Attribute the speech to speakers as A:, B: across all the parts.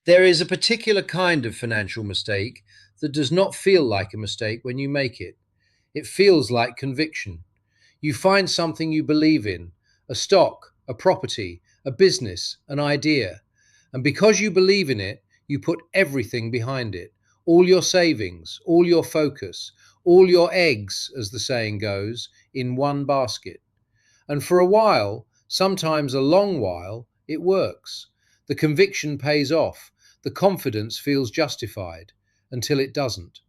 A: There is a particular kind of financial mistake that does not feel like a mistake when you make it. It feels like conviction. You find something you believe in, a stock, a property, a business, an idea. And because you believe in it, you put everything behind it, all your savings, all your focus, all your eggs, as the saying goes, in one basket. And for a while, sometimes a long while, it works. The conviction pays off. The confidence feels justified until it doesn't.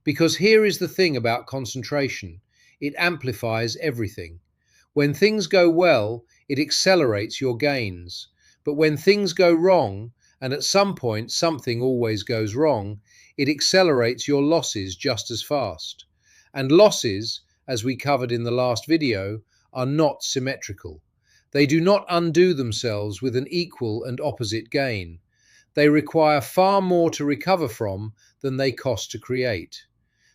A: Because here is the thing about concentration, it amplifies everything. When things go well, it accelerates your gains. But when things go wrong, and at some point something always goes wrong, it accelerates your losses just as fast. And losses, as we covered in the last video, are not symmetrical. They do not undo themselves with an equal and opposite gain. They require far more to recover from than they cost to create.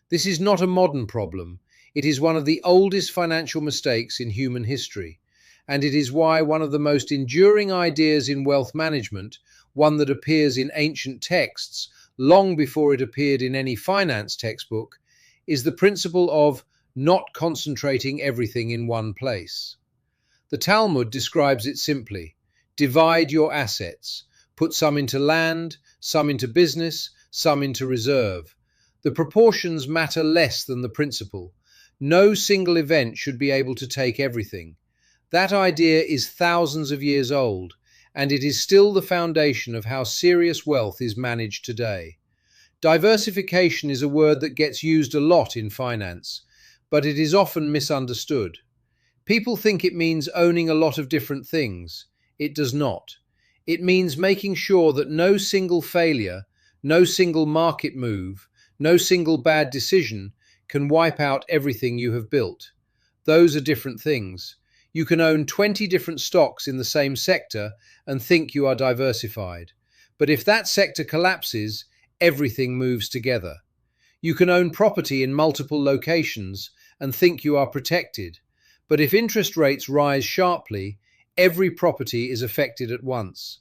A: This is not a modern problem. It is one of the oldest financial mistakes in human history, and it is why one of the most enduring ideas in wealth management, one that appears in ancient texts long before it appeared in any finance textbook, is the principle of not concentrating everything in one place. The Talmud describes it simply: divide your assets, put some into land, some into business, some into reserve. The proportions matter less than the principle. No single event should be able to take everything. That idea is thousands of years old, and it is still the foundation of how serious wealth is managed today. Diversification is a word that gets used a lot in finance, but it is often misunderstood. People think it means owning a lot of different things. It does not. It means making sure that no single failure, no single market move, no single bad decision can wipe out everything you have built. Those are different things. You can own 20 different stocks in the same sector and think you are diversified. But if that sector collapses, everything moves together. You can own property in multiple locations and think you are protected. But if interest rates rise sharply, every property is affected at once.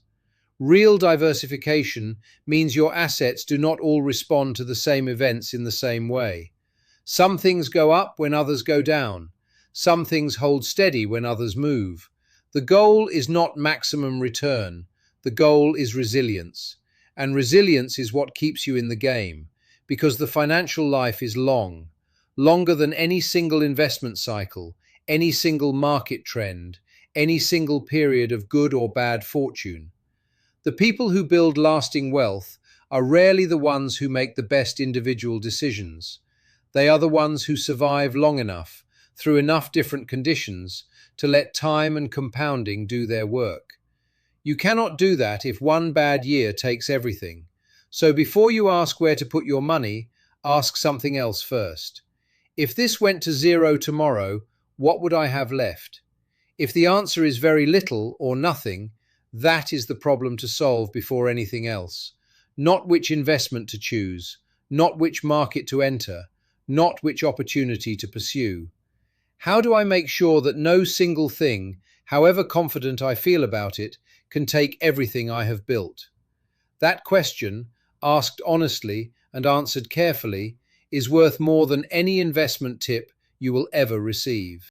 A: Real diversification means your assets do not all respond to the same events in the same way. Some things go up when others go down. Some things hold steady when others move. The goal is not maximum return. The goal is resilience. And resilience is what keeps you in the game, because the financial life is long, longer than any single investment cycle, any single market trend, any single period of good or bad fortune. The people who build lasting wealth are rarely the ones who make the best individual decisions. They are the ones who survive long enough, through enough different conditions, to let time and compounding do their work. You cannot do that if one bad year takes everything. So before you ask where to put your money, ask something else first. If this went to zero tomorrow, what would I have left? If the answer is very little or nothing, that is the problem to solve before anything else. Not which investment to choose, not which market to enter, not which opportunity to pursue. How do I make sure that no single thing, however confident I feel about it, can take everything I have built? That question, asked honestly and answered carefully, is worth more than any investment tip you will ever receive.